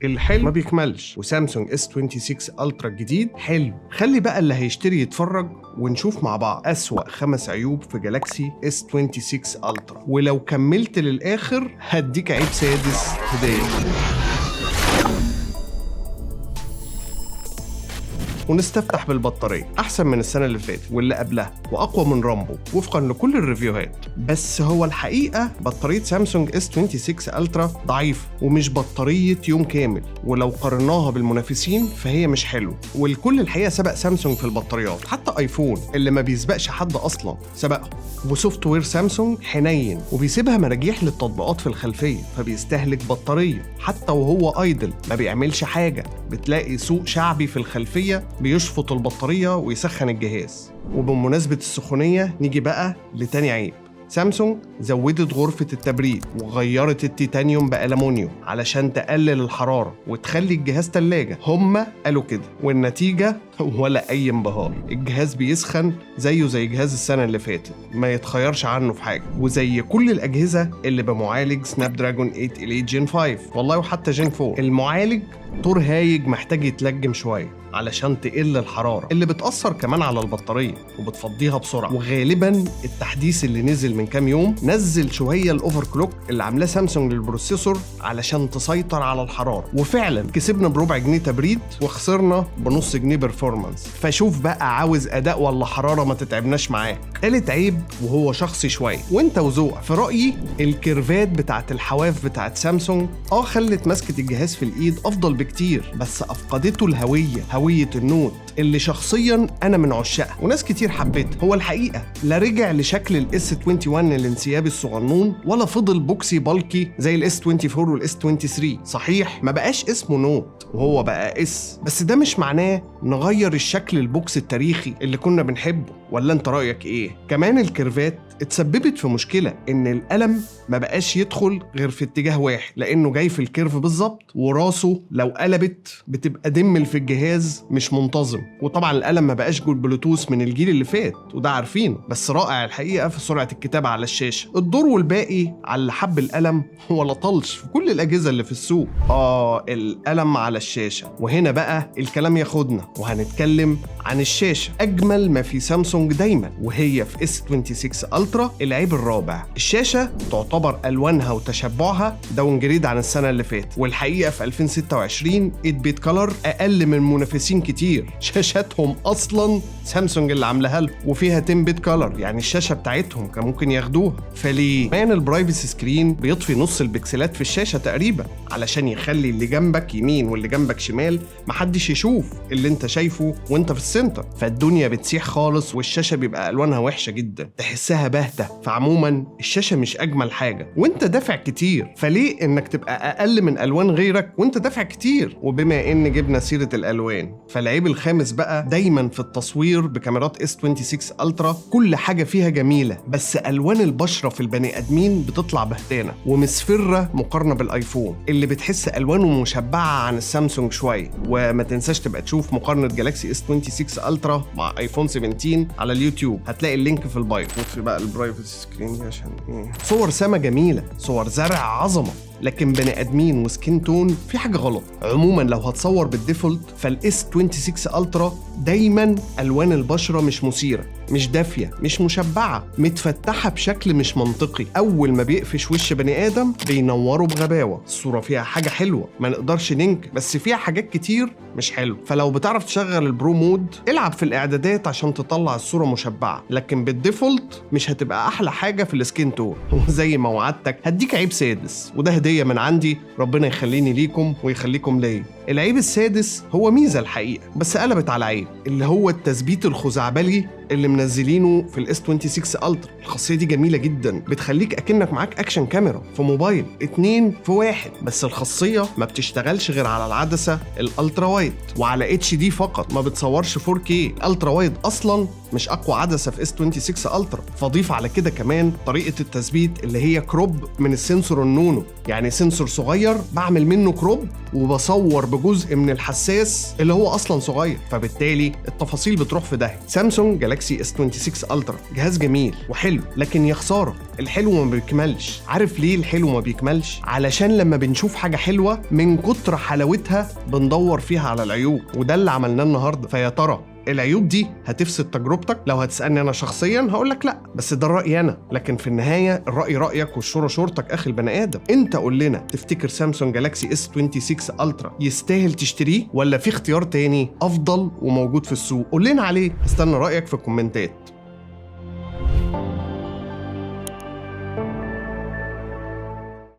الحلو ما بيكملش، وسامسونج S26 الترا الجديد حلو. خلي بقى اللي هيشتري يتفرج ونشوف مع بعض أسوأ 5 عيوب في جالاكسي S26 الترا، ولو كملت للآخر هديك عيب سادس هدية. ونستفتح بالبطارية، أحسن من السنة اللي فاتت واللي قبلها، وأقوى من رامبو وفقا لكل الريفيوهات. بس هو الحقيقة بطارية سامسونج S26 الترا ضعيفة ومش بطارية يوم كامل، ولو قارناها بالمنافسين فهي مش حلوة. والكل الحقيقة سبق سامسونج في البطاريات، حتى ايفون اللي ما بيسبقش حد أصلا سبقه. وسوفت وير سامسونج حنين وبيسيبها مراجيح للتطبيقات في الخلفية، فبيستهلك بطارية حتى وهو ايدل، ما بيعملش حاجة. بتلاقي سوق شعبي في الخلفية بيشفط البطارية ويسخن الجهاز. وبمناسبة السخونية نيجي بقى لتاني عيب. سامسونج زودت غرفة التبريد وغيرت التيتانيوم بألمونيوم علشان تقلل الحرارة وتخلي الجهاز تلاجة. هما قالوا كده، والنتيجة ولا أي انبهار. الجهاز بيسخن زيه زي جهاز السنة اللي فاتت، ما يتخيرش عنه في حاجة، وزي كل الأجهزة اللي بمعالج سناب دراجون 8 إليت جين 5 والله، وحتى جين 4. المعالج طور هايج محتاج يتلجم شوية علشان تقل الحرارة اللي بتأثر كمان على البطارية وبتفضيها بسرعة. وغالبا التحديث اللي نزل من كام يوم نزل شوية الأوفر كلوك اللي عاملاه سامسونج للبروسيسور علشان تسيطر على الحرارة، وفعلا كسبنا بربع جنيه تبريد وخسرنا بنص جنيه برفورمانس. فشوف بقى، عاوز أداء ولا حرارة ما تتعبناش معاه. تالت عيب وهو شخصي شوية وانت وذوقك، في رأيي الكيرفات بتاعت الحواف بتاعت سامسونج خلت مسكة الجهاز في الإيد أفضل بكتير، بس أفقدته الهوية، هوية النوت اللي شخصيا أنا من عشاقها وناس كتير حبيتها. هو الحقيقة لا رجع لشكل S21 الانسيابي الصغنون، ولا فضل بوكسي بالكي زي S24 والS23. صحيح ما بقاش اسمه نوت وهو بقى بس ده مش معناه نغير الشكل البوكس التاريخي اللي كنا بنحبه، ولا انت رأيك ايه؟ كمان الكيرفات اتسببت في مشكلة ان القلم ما بقاش يدخل غير في اتجاه واحد، لانه جاي في الكيرف بالظبط، وراسه لو قلبت بتبقى دمل في الجهاز مش منتظم. وطبعا القلم ما بقاش جول بلوتوث من الجيل اللي فات، وده عارفينه، بس رائع الحقيقة في سرعة الكتابة على الشاشة. الدور والباقي على اللي حب القلم ولا طلش في كل الأجهزة اللي في السوق. القلم على الشاشة. وهنا بقى الكلام ياخدنا وهنتكلم عن الشاشة، أجمل ما في سامسونج دايما، وهي في S26 الترا. العيب الرابع، الشاشة تعتبر ألوانها وتشبعها داون جريد عن السنة اللي فاتت، والحقيقة في 2026 8 بيت كولر أقل من منافسين كتير. شاشاتهم أصلا سامسونج اللي عاملاها له، وفيها 10 بيت كولر، يعني الشاشة بتاعتهم كان ممكن ياخدوها. فليه؟ كمان البرايفسي سكرين بيطفي نص البكسلات في الشاشة تقريبا علشان يخلي اللي جنبك يمين واللي جنبك شمال محدش يشوف اللي انت شايفه وانت في السنتر. فالدنيا بتسيح خالص والشاشة بيبقى ألوانها وحشة جدا، تحسها باهتة. فعموما الشاشة مش أجمل حاجة وانت دافع كتير، فليه انك تبقى أقل من ألوان غيرك وانت دافع كتير؟ وبما ان جبنا سيرة الألوان، فالعيب الخامس بقى دايما في التصوير بكاميرات S26 الترا. كل حاجة فيها جميلة، بس ألوان البشرة في البني آدمين بتطلع بهتانة ومصفرة مقارنة بالآيفون اللي بتحس ألوانه مشبعة عن السامسونج شوية. وما تنساش تبقى تشوف مقارنة جالاكسي S26 الترا مع ايفون 17 على اليوتيوب، هتلاقي اللينك في البايو. في بقى البرايفسي سكرين دي عشان صور سما جميلة، صور زرع عظمة، لكن بني ادمين وسكين تون في حاجه غلط. عموما لو هتصور بالديفولت فالاس26 الترا دايما الوان البشره مش مثيره، مش دافيه، مش مشبعه، متفتحه بشكل مش منطقي. اول ما بيقفش وش بني ادم بينوره بغباوه. الصوره فيها حاجه حلوه ما نقدرش ننكر، بس فيها حاجات كتير مش حلو. فلو بتعرف تشغل البرو مود العب في الاعدادات عشان تطلع الصوره مشبعه، لكن بالديفولت مش هتبقى احلى حاجه في السكين تون. وزي ما وعدتك هديك عيب سادس، وده هدية من عندي، ربنا يخليني ليكم ويخليكم ليا. العيب السادس هو ميزة الحقيقة بس قلبت على عيب، اللي هو التثبيت الخزعبلي اللي منزلينه في S26 الترا. الخاصية دي جميلة جدا، بتخليك أكنك معاك أكشن كاميرا في موبايل 2 في 1. بس الخاصية ما بتشتغلش غير على العدسة الالترا وايد وعلى HD فقط، ما بتصورش 4K. الالترا وايد أصلا مش أقوى عدسة في S26 الترا. فضيف على كده كمان طريقة التثبيت اللي هي كروب من السنسور النونو، يعني سنسور صغير بعمل منه كروب وبصور بجزء من الحساس اللي هو اصلا صغير، فبالتالي التفاصيل بتروح في داهيه. سامسونج جالاكسي S26 الترا جهاز جميل وحلو، لكن يا خساره الحلو ما بيكملش. عارف ليه الحلو ما بيكملش؟ علشان لما بنشوف حاجه حلوه من كتر حلاوتها بندور فيها على العيوب، وده اللي عملناه النهارده. فيا ترى العيوب دي هتفسد تجربتك؟ لو هتسألني أنا شخصيا هقولك لأ، بس ده الرأي أنا. لكن في النهاية الرأي رأيك والشورى شورتك أخي البني آدم. أنت قول لنا، تفتكر سامسونج جالاكسي S26 الترا يستاهل تشتريه، ولا في اختيار تاني أفضل وموجود في السوق؟ قول لنا عليه، استنى رأيك في الكومنتات.